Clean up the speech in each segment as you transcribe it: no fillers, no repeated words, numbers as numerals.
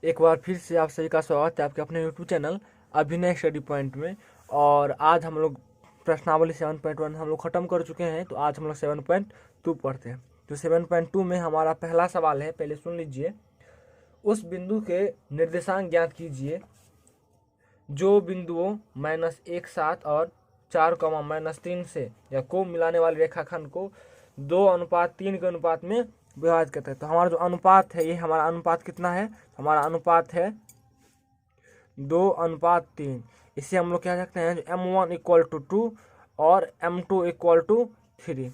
एक बार फिर से आप सभी का स्वागत है आपके अपने यूट्यूब चैनल अभिनय स्टडी पॉइंट में। और आज हम लोग प्रश्नावली 7.1 हम लोग ख़त्म कर चुके हैं। तो आज हम लोग 7.2 पढ़ते हैं। तो 7.2 में हमारा पहला सवाल है, पहले सुन लीजिए। उस बिंदु के निर्देशांक ज्ञात कीजिए जो बिंदुओं -1, 7 और 4, -3 से या को मिलाने वाले रेखाखंड को 2:3 के अनुपात में विभाजित करते हैं। तो हमारा जो अनुपात है, ये हमारा अनुपात कितना है? हमारा अनुपात है 2:3। इसे हम लोग कह सकते हैं M1 = 2 और M2 = 3।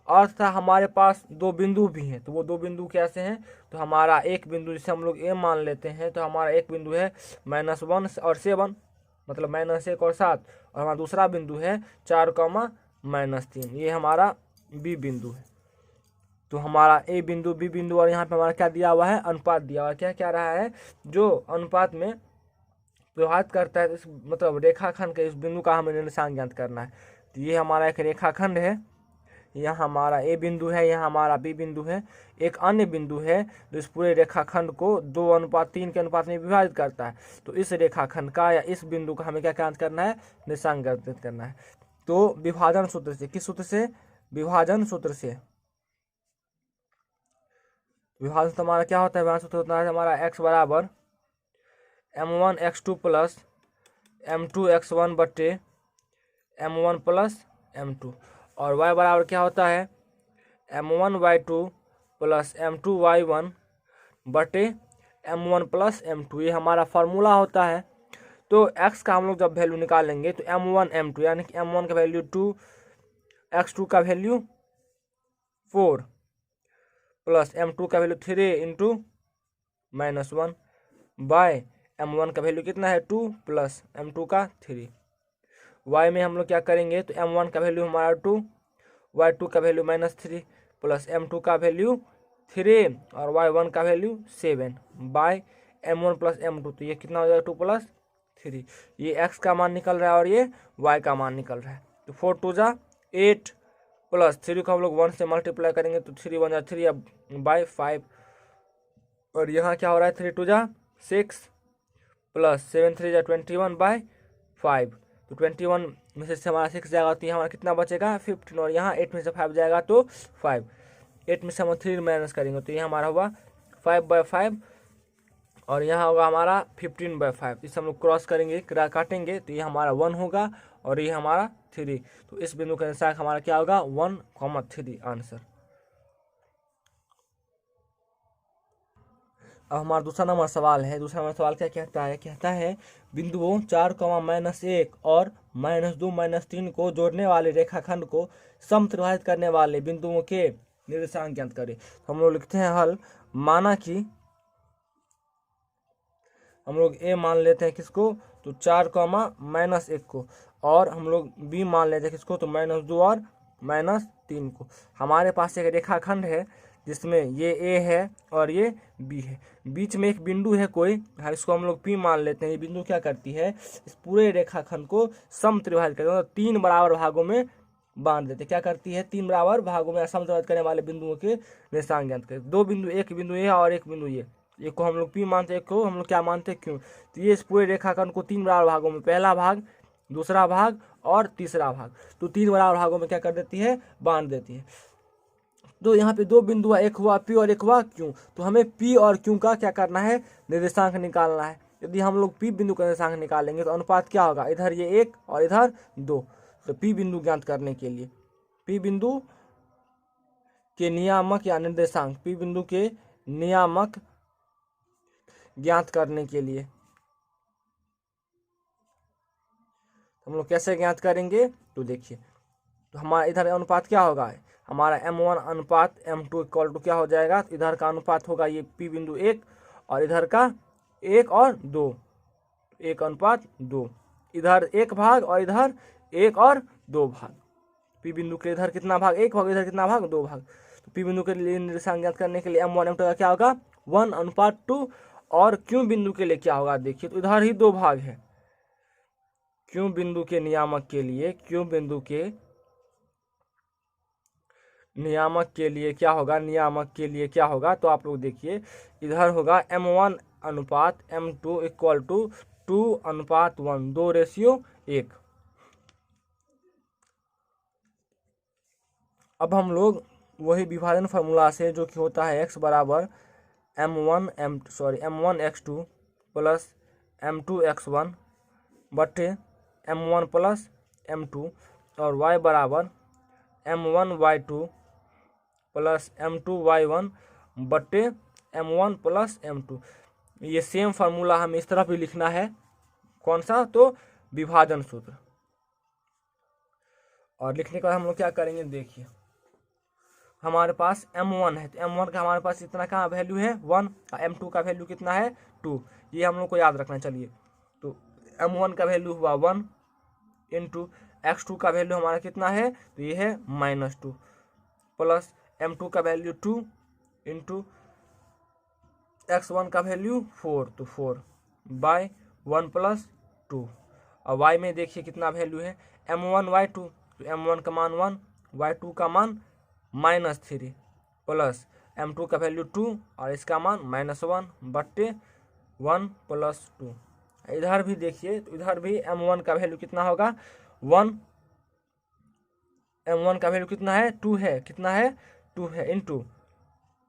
अर्थ था हमारे पास दो बिंदु भी हैं। तो वो दो बिंदु कैसे हैं? तो हमारा एक बिंदु जिसे हम लोग ए मान लेते हैं, तो हमारा एक बिंदु है -1 और 7, मतलब -1 और 7, और हमारा दूसरा बिंदु है 4, -3। ये हमारा बी बिंदु है। तो हमारा ए बिंदु, बी बिंदु, और यहाँ पे हमारा क्या दिया हुआ है? अनुपात दिया हुआ है। क्या क्या रहा है? जो अनुपात में विभाजित करता है, इस मतलब रेखाखंड के इस बिंदु का हमें निर्देशांक ज्ञात करना है। तो ये हमारा एक रेखाखंड है, यहाँ हमारा ए बिंदु है, यहाँ हमारा बी बिंदु है। एक अन्य बिंदु है जो इस पूरे रेखाखंड को 2:3 के अनुपात में विभाजित करता है। तो इस रेखाखंड का या इस बिंदु का हमें क्या ज्ञात करना है? निर्देशांक ज्ञात करना है। तो विभाजन सूत्र से, किस सूत्र से? विभाजन सूत्र से। विभाजन सूत्र हमारा क्या होता है? विभाजन सूत्र होता है हमारा x बराबर M1x2 + M2x1 बटे M1 + M2, और y बराबर क्या होता है? M1y2 + M2y1 बटे M1 + M2। ये हमारा फार्मूला होता है। तो x का हम लोग जब वैल्यू निकालेंगे तो M1 M2, यानी कि M1 का वैल्यू 2, x2 का वैल्यू 4 प्लस M2 का वैल्यू 3 × -1 बाय M1 का वैल्यू कितना है? 2 प्लस M2 का 3। y में हम लोग क्या करेंगे? तो M1 का वैल्यू हमारा 2, y2 का वैल्यू -3 प्लस M2 का वैल्यू 3 और y1 का वैल्यू 7 बाय M1 + M2। तो ये कितना हो जाएगा? 2 + 3। ये x का मान निकल रहा है और ये y का मान निकल रहा है। तो 4 2 जा 8 प्लस 3 को हम लोग 1 से मल्टीप्लाई करेंगे तो 3 1 जा 3 बाय 5, और यहाँ क्या हो रहा है? 3 2 जा 6 प्लस 7 3 जा 21 बाय 5। तो 21 में से हमारा 6 जाएगा तो यहाँ हमारा कितना बचेगा? 15, और यहाँ 8 में से 5 जाएगा तो 5। 8 में से हम 3 माइनस करेंगे तो ये हमारा हुआ 5/5, और यहाँ होगा हमारा 15/5। इसे हम लोग क्रॉस करेंगे, काटेंगे तो ये हमारा 1 होगा और ये हमारा 3। तो इस बिंदु का निर्देशांक हमारा क्या होगा? 1,3 आंसर। अब हमारा दूसरा नंबर सवाल है। दूसरा नंबर सवाल क्या कहता है? कहता है बिंदुओं 4, -1 और -2, -3 को जोड़ने वाले रेखाखंड को समत्रिभाजित करने वाले बिंदुओं के निर्देशांक ज्ञात करें। तो हम लोग लिखते हैं हल। माना कि हम लोग ए मान लेते हैं किसको? तो 4, -1 को, और हम लोग बी मान लेते हैं किसको? तो -2 और -3 को। हमारे पास एक रेखाखंड है जिसमें ये ए है और ये बी है। बीच में एक बिंदु है कोई, इसको हम लोग पी मान लेते हैं। ये बिंदु क्या करती है? इस पूरे रेखाखंड को समत्रिभाजित करती है, मतलब 3 बराबर भागों में बांट देते। क्या करती है? 3 बराबर भागों में समत्रिभाजित करने वाले बिंदुओं के निर्देशांक ज्ञात करें। दो बिंदु, एक बिंदु ये और एक बिंदु ये, एक को हम लोग पी मानते हैं, एक को हम लोग क्या मानते हैं? क्यों? तो ये इस पूरे रेखाखंड को 3 बराबर भागों में, पहला भाग, दूसरा भाग और तीसरा भाग, तो 3 बराबर भागों में क्या कर देती है? बांट देती है। तो यहाँ पे दो बिंदु है, एक हुआ पी और एक हुआ क्यू। तो हमें पी और क्यू का क्या करना है? निर्देशांक निकालना है। यदि हम लोग पी बिंदु का निर्देशांक निकालेंगे तो अनुपात क्या होगा? इधर ये 1 और इधर 2। तो पी बिंदु ज्ञात करने के लिए, पी बिंदु के नियामक या निर्देशांक, पी बिंदु के नियामक ज्ञात करने के लिए हम लोग कैसे ज्ञात करेंगे? तो देखिए, तो हमारा इधर अनुपात क्या होगा? हमारा M1 अनुपात M2 = क्या हो जाएगा? तो इधर का अनुपात होगा ये P बिंदु 1 और इधर का 1 और 2, 1:2। इधर 1 भाग और इधर 1 और 2 भाग। P बिंदु के इधर कितना भाग? 1 भाग, इधर कितना भाग? 2 भाग। तो P बिंदु के लिए निर्देशांक ज्ञात करने के लिए M1 M2 का क्या होगा? 1:2। और Q बिंदु के लिए क्या होगा? देखिए, तो इधर ही 2 भाग है। Q बिंदु के नियामक के लिए, Q बिंदु के नियामक के लिए क्या होगा? नियामक के लिए क्या होगा? तो आप लोग देखिए, इधर होगा M1 अनुपात M2 इक्वल टू 2:1, 2:1। अब हम लोग वही विभाजन फार्मूला से जो कि होता है x बराबर m1x2 प्लस m2x1 बटे m1 प्लस m2 और y बराबर m1y2 प्लस m2y1 बटे m1 प्लस m2। ये सेम फार्मूला हमें इस तरह भी लिखना है, कौन सा, तो विभाजन सूत्र। और लिखने के बाद हम लोग क्या करेंगे, देखिए हमारे पास m1 है तो m1 का हमारे पास इतना कहाँ वैल्यू है 1, m2 का वैल्यू कितना है 2, ये हम लोग को याद रखना। चलिए तो m1 का वैल्यू हुआ 1 इंटू x2 का वैल्यू हमारा कितना है, तो ये है -2 प्लस m2 का वैल्यू 2 इंटू x1 का वैल्यू 4, तो 4 बाय 1 प्लस 2। और y में देखिए कितना वैल्यू है m1y2, तो m1 का मान 1, y2 का मान -3 प्लस m2 का वैल्यू 2 और इसका मान -1 बट्टे 1 प्लस 2। इधर भी देखिए तो इधर भी m1 का वैल्यू कितना होगा 1, m1 का वैल्यू कितना है 2 है, कितना है 2 है इंटू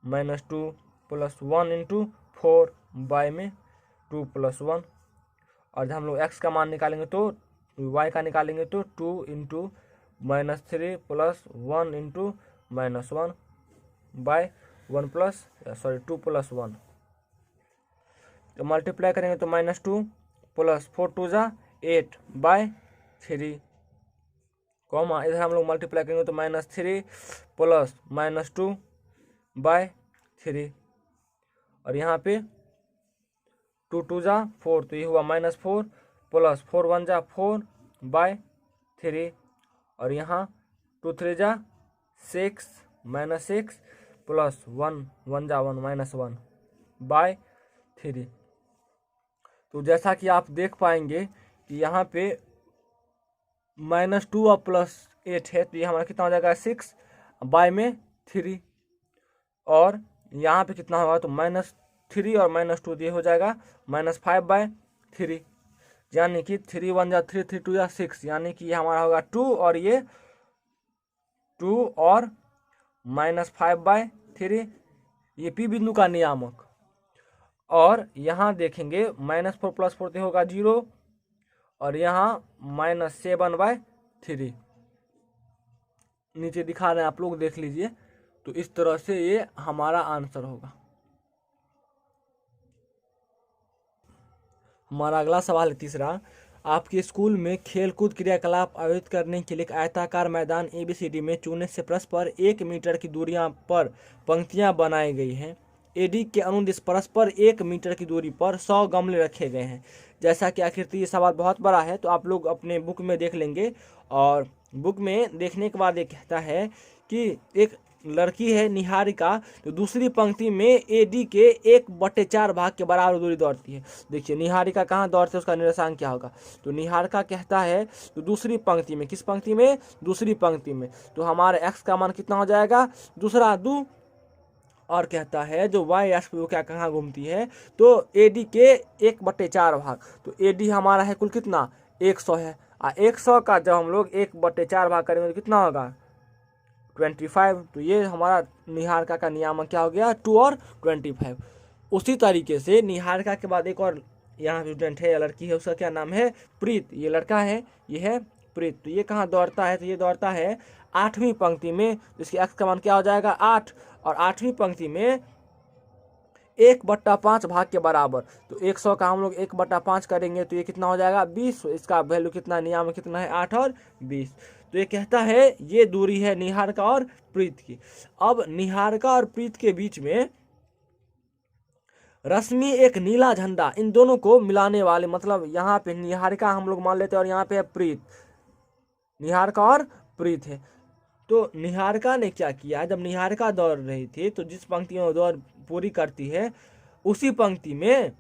-2 प्लस 1 इंटू 4 बाय में 2 प्लस 1। और जब हम लोग x का मान निकालेंगे तो y का निकालेंगे तो 2 into -3 plus 1 into -1 by 2 plus 1। तो मल्टीप्लाई करेंगे तो -2 प्लस 4 2 जा 8 बाय 3 कॉमा, इधर हम लोग मल्टीप्लाई करेंगे तो -3 प्लस -2 बाय 3 और यहाँ पे 2 2 जा 4, तो ये हुआ -4 प्लस 4 1 जा 4 बाय 3 और यहाँ 2 3 जा 6 -6 प्लस 1 1 जा 1 -1 बाय 3। तो जैसा कि आप देख पाएंगे कि यहाँ पे -2 और +8 है, तो ये हमारा कितना हो जाएगा 6 बाय में 3 और यहाँ पे कितना होगा तो -3 और -2 ये हो जाएगा -5 बाय 3, यानी कि 3 1 जा 3 3 2 जा 6, यानी कि ये हमारा होगा 2 और ये 2 और -5 बाय 3, ये पी बिंदु का नियामक। और यहाँ देखेंगे -4 + 4 होगा 0 और यहाँ -7 बाय 3 नीचे दिखा रहे हैं, आप लोग देख लीजिए। तो इस तरह से ये हमारा आंसर होगा। हमारा अगला सवाल है तीसरा, आपके स्कूल में खेलकूद क्रियाकलाप आयोजित करने के लिए एक आयताकार मैदान ABCD में चुने से परस्पर 1 मीटर की दूरियां पर पंक्तियां बनाई गई हैं। AD के अनुदिश परस्पर 1 मीटर की दूरी पर 100 गमले रखे गए हैं। जैसा कि आखिर ये सवाल बहुत बड़ा है तो आप लोग अपने बुक में देख लेंगे। और बुक में देखने के बाद ये कहता है कि एक लड़की है निहारिका, तो दूसरी पंक्ति में AD के 1/4 भाग के बराबर दूरी दौड़ती है। देखिए निहारिका कहाँ दौड़ती है, उसका निर्देशांक क्या होगा। तो निहारिका कहता है तो दूसरी पंक्ति में, किस पंक्ति में, दूसरी पंक्ति में, तो हमारे x का मान कितना हो जाएगा, दूसरा 2। और कहता है जो y एक्स पे वो क्या कहाँ घूमती है, तो AD के 1/4 भाग, तो AD हमारा है कुल कितना 100 है। 100 का जब हम लोग 1/4 भाग करेंगे तो कितना होगा 25। तो ये हमारा निहारिका का नियामक क्या हो गया 2 और 25। उसी तरीके से निहारिका के बाद एक और यहाँ स्टूडेंट है या लड़की है, उसका क्या नाम है प्रीत, ये लड़का है, ये है प्रीत। तो ये कहाँ दौड़ता है, तो ये दौड़ता है 8वीं पंक्ति में, जिसकी x का मान क्या हो जाएगा 8 और 8वीं पंक्ति में 1/5 भाग के बराबर। तो 100 का हम लोग 1/5 करेंगे तो ये कितना हो जाएगा 20। इसका वैल्यू कितना नियामक कितना है 8 और 20। तो ये कहता है ये दूरी है निहारिका और प्रीत की। अब निहारिका और प्रीत के बीच में रश्मि एक नीला झंडा, इन दोनों को मिलाने वाले, मतलब यहाँ पे निहारिका हम लोग मान लेते हैं और यहाँ पे है प्रीत, निहारिका और प्रीत है। तो निहारिका ने क्या किया, जब निहारिका दौड़ रही थी तो जिस पंक्ति में दौड़ पूरी करती है उसी पंक्ति में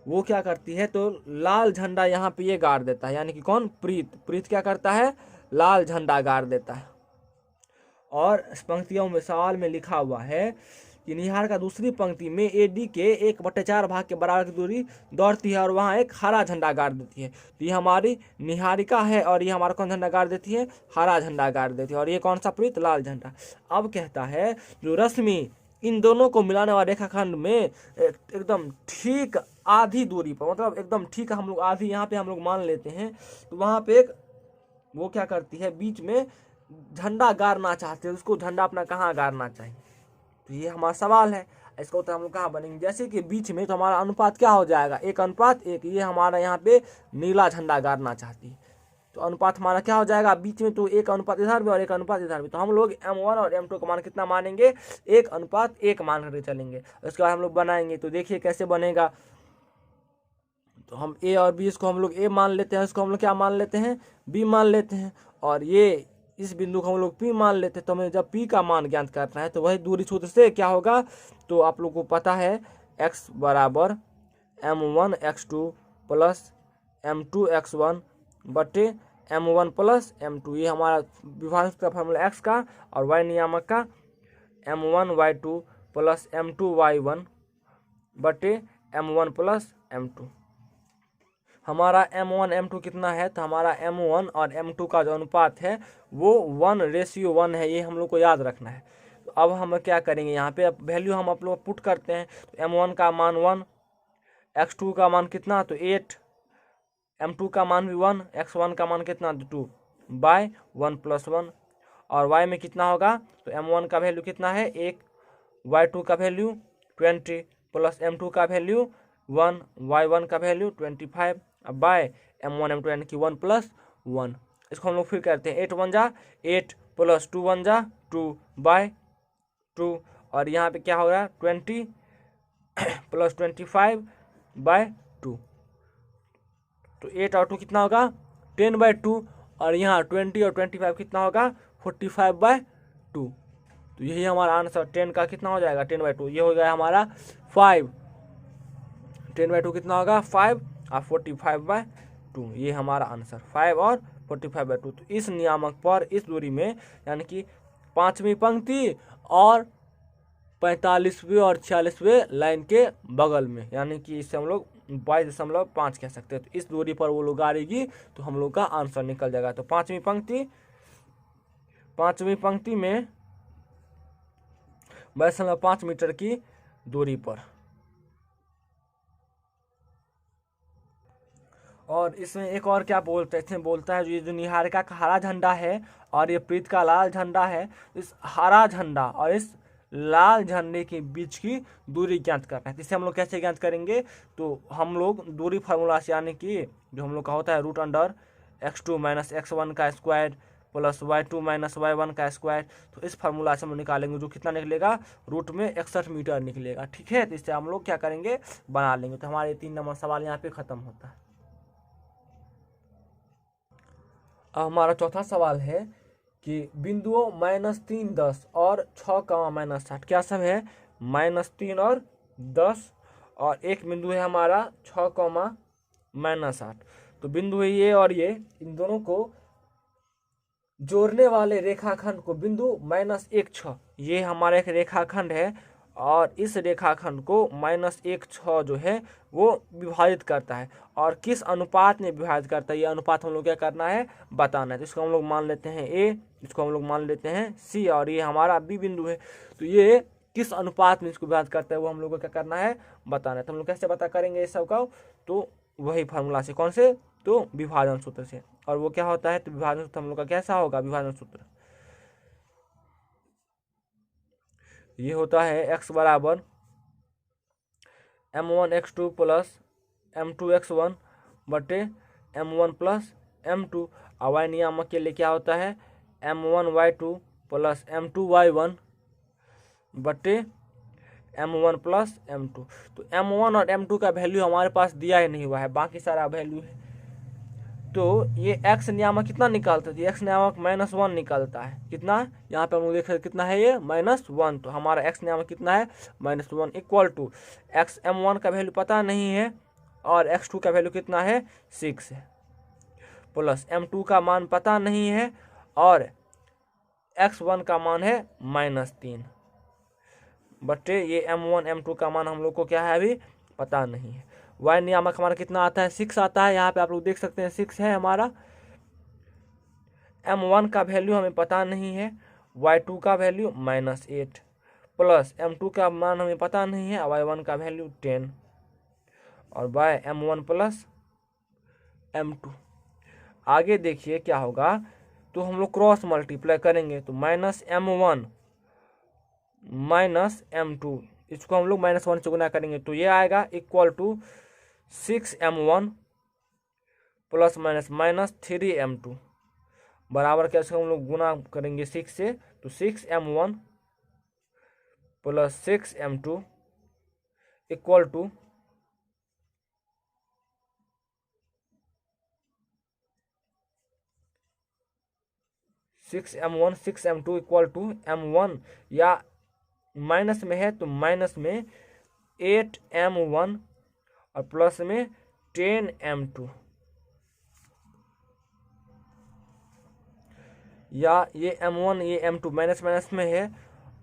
वो क्या करती है, तो लाल झंडा यहाँ पे ये गाड़ देता है, यानी कि कौन प्रीत क्या करता है लाल झंडा गाड़ देता है। और इस पंक्तियों में सवाल में लिखा हुआ है कि निहार का दूसरी पंक्ति में AD के 1/4 भाग के बराबर की दूरी दौड़ती है और वहाँ एक हरा झंडा गाड़ देती है। तो ये हमारी निहारिका है और ये हमारा कौन झंडा गाड़ देती है, हरा झंडा गाड़ देती है। और ये कौन सा प्रीत, लाल झंडा। अब कहता है जो रश्मि इन दोनों को मिलाने वाले रेखाखंड में एकदम ठीक आधी दूरी पर, मतलब एकदम ठीक हम लोग आधी यहाँ पे हम लोग मान लेते हैं, तो वहाँ पे एक वो क्या करती है, बीच में झंडा गाड़ना चाहते हैं, उसको झंडा अपना कहाँ गाड़ना चाहिए। तो ये हमारा सवाल है, इसका उत्तर हम लोग कहाँ बनेंगे, जैसे कि बीच में, तो हमारा अनुपात क्या हो जाएगा, 1:1। ये हमारा यहाँ पे नीला झंडा गाड़ना चाहती है, तो अनुपात हमारा क्या हो जाएगा बीच में, तो 1 इधर भी और 1 इधर भी। तो हम लोग M1 और M2 का मान कितना मानेंगे, 1:1 मान करके चलेंगे। उसके बाद हम लोग बनाएंगे, तो देखिए कैसे बनेगा। तो हम A और B, इसको हम लोग A मान लेते हैं, इसको हम लोग क्या मान लेते हैं, B मान लेते हैं, और ये इस बिंदु को हम लोग P मान लेते हैं। तो हमें जब P का मान ज्ञात करना है तो वही दूरी सूत्र से क्या होगा, तो आप लोग को पता है x बराबर M1 x2 plus M2 x1 बटे M1 प्लस M2। ये हमारा विभाजन का फॉर्मूला x का, और y नियामक का M1 y2 plus M2 y1 बटे M1 प्लस M2। हमारा M1 M2 कितना है, तो हमारा M1 और M2 का जो अनुपात है वो 1:1 है, ये हम लोग को याद रखना है। तो अब हम क्या करेंगे, यहाँ पे वैल्यू हम आप लोग पुट करते हैं। तो M1 का मान 1, x2 का मान कितना, तो 8, M2 का मान भी 1, x1 का मान कितना, 2 बाय 1 + 1। और y में कितना होगा, तो M1 का वैल्यू कितना है 1, y2 का वैल्यू 20 प्लस M2 का वैल्यू 1, y1 का वैल्यू 25, अब बाय M1 M2 यानी कि 1 + 1। इसको हम लोग फिर करते हैं, 8 1 जा 8 प्लस 2 1 जा 2 बाय 2, और यहाँ पे क्या हो रहा है 20 प्लस 25 बाय 2। तो 8 और 2 कितना होगा 10/2, और यहाँ 20 और 25 कितना होगा 45/2। तो यही हमारा आंसर 10 का कितना हो जाएगा 10/2, ये हो गया हमारा 5। 10/2 कितना होगा 5 और 45/2, ये हमारा आंसर 5 और 45/2। तो इस नियामक पर इस दूरी में, यानी कि 5वीं पंक्ति और 45वें और 46वें लाइन के बगल में, यानी कि इससे हम लोग 22.5 कह सकते हैं। तो इस दूरी पर वो लोग गाड़ेगी तो हम लोग का आंसर निकल जाएगा। तो 5वीं पंक्ति में 22.5 मीटर की दूरी पर। और इसमें एक और क्या बोलते हैं, इसमें बोलता है ये जो निहारिका का हरा झंडा है और ये प्रीत का लाल झंडा है, इस हरा झंडा और इस लाल झंडे के बीच की दूरी ज्ञात करना है। इसे हम लोग कैसे ज्ञात करेंगे, तो हम लोग दूरी फार्मूला से, यानी कि जो हम लोग का होता है √x2 - x1 का स्क्वायर प्लस y2 - y1 का स्क्वायर, तो इस फार्मूला से हम निकालेंगे, जो कितना निकलेगा रूट में 61 मीटर निकलेगा। ठीक है, तो इससे हम लोग क्या करेंगे बना लेंगे। तो हमारे 3 नंबर सवाल यहाँ पे खत्म होता है। अब हमारा चौथा सवाल है कि बिंदुओं -3 10 और 6, -60 क्या सब है, -3 और 10, और एक बिंदु है हमारा 6, -60। तो बिंदु है ये और ये, इन दोनों को जोड़ने वाले रेखाखंड को बिंदु -1 6, ये हमारा एक रेखाखंड है, और इस रेखाखंड को -1 6 जो है वो विभाजित करता है। और किस अनुपात में विभाजित करता है, ये अनुपात हम लोग क्या करना है बताना है। तो इसको हम लोग मान लेते हैं A, इसको हम लोग मान लेते हैं C, और ये हमारा B बिंदु है। तो ये किस अनुपात में इसको विभाजित करता है वो हम लोग को क्या करना है बताना है। तो हम लोग कैसे पता करेंगे इस सब का, तो वही फार्मूला से, कौन से, तो विभाजन सूत्र से। और वो क्या होता है, तो विभाजन सूत्र हम लोग का कैसा होगा, विभाजन सूत्र ये होता है x बराबर M1 x2 plus M2 x1 बटे M1 प्लस M2। और y नियामक के लिए क्या होता है M1 y2 plus M2 y1 बटे M1 प्लस M2। तो M1 और M2 का वैल्यू हमारे पास दिया ही नहीं हुआ है, बाकी सारा वैल्यू है। तो ये x नियामक कितना निकालता है, x नियामक -1 निकालता है। कितना, यहाँ पे हम लोग देख रहे हैं कितना है ये -1। तो हमारा x नियामक कितना है -1 इक्वल टू x M1 का वैल्यू पता नहीं है और x2 का वैल्यू कितना है 6 है, प्लस M2 का मान पता नहीं है और x1 का मान है -3, बटे ये M1 M2 का मान हम लोग को क्या है अभी पता नहीं है। y नियामक हमारा कितना आता है 6 आता है, यहाँ पे आप लोग देख सकते हैं 6 है हमारा। M1 का वैल्यू हमें पता नहीं है, y2 का वैल्यू -8 प्लस M2 का मान हमें पता नहीं है, y1 का वैल्यू 10 और बाय M1 प्लस M2। आगे देखिए क्या होगा, तो हम लोग क्रॉस मल्टीप्लाई करेंगे तो -M1 -M2, इसको हम लोग -1 से गुना करेंगे तो ये आएगा equal to 6M1 plus minus 3M2 बराबर कैसे हम लोग गुना करेंगे 6 से, तो 6M1 plus 6M2 equal to 6M1 6M2 equal to M1 या माइनस में है तो माइनस में 8M1 और प्लस में 10M2, या ये M1 ये M2 माइनस माइनस में है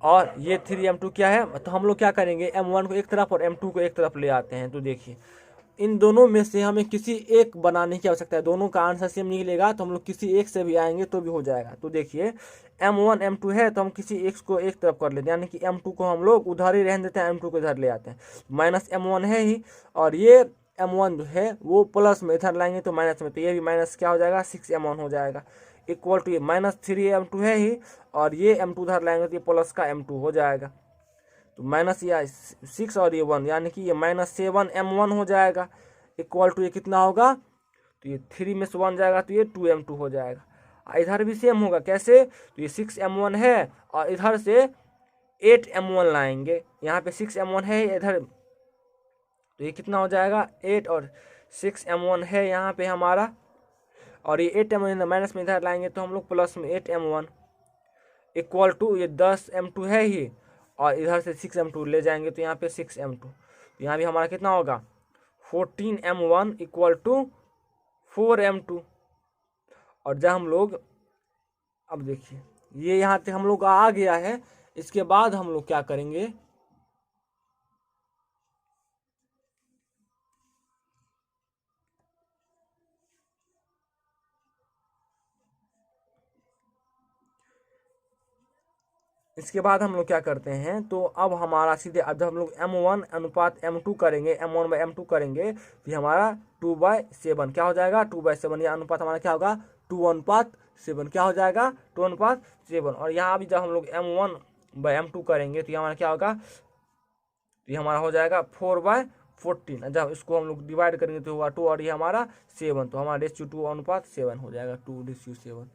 और ये 3M2 क्या है, तो हम लोग क्या करेंगे M1 को एक तरफ और M2 को एक तरफ ले आते हैं। तो देखिए इन दोनों में से हमें किसी एक बनाने की आवश्यकता है, दोनों का आंसर सेम निकलेगा तो हम लोग किसी एक से भी आएंगे तो भी हो जाएगा। तो देखिए M1 M2 है तो हम किसी एक को एक तरफ कर लेते हैं, यानी कि M2 को हम लोग उधर ही रहने देते हैं, M2 को इधर ले आते हैं। -M1 है ही और ये M1 जो है वो प्लस में इधर लाएंगे तो माइनस में, तो ये भी माइनस क्या हो जाएगा 6M1 हो जाएगा इक्वल टू ये -3M2 है ही और ये M2 उधर लाएंगे तो ये प्लस का M2 हो जाएगा। तो माइनस या 6 और ये 1 यानी कि ये -7M1 हो जाएगा इक्वल टू ये कितना होगा, तो ये 3 में से 1 जाएगा तो ये 2M2 हो जाएगा। इधर भी सेम होगा कैसे, तो ये 6M1 है और इधर से 8M1 लाएंगे, यहाँ पे 6M1 है इधर तो ये कितना हो जाएगा 8 और 6M1 है यहाँ पे हमारा, और ये 8M1 माइनस में इधर लाएंगे तो हम लोग प्लस में 8M1 इक्वल टू ये 10M2 है ही और इधर से 6M2 ले जाएंगे तो यहाँ पे 6M2, यहाँ भी हमारा कितना होगा 14M1 इक्वल टू 4M2। और जब हम लोग अब देखिए ये यहाँ तक हम लोग आ गया है, इसके बाद हम लोग क्या करेंगे, इसके बाद हम लोग क्या करते हैं, तो अब हमारा सीधे अब जब हम लोग M1 अनुपात M2 करेंगे, M1/M2 करेंगे तो हमारा 2/7 क्या हो जाएगा 2/7, यह अनुपात हमारा क्या होगा 2:7 क्या हो जाएगा 2:7। और यहाँ भी जब हम लोग M1/M2 करेंगे तो हमारा क्या होगा, तो ये हमारा हो जाएगा 4/14। जब इसको हम लोग डिवाइड करेंगे तो होगा 2 और ये हमारा 7, तो हमारा रेशियो 2:7 हो जाएगा 2:7।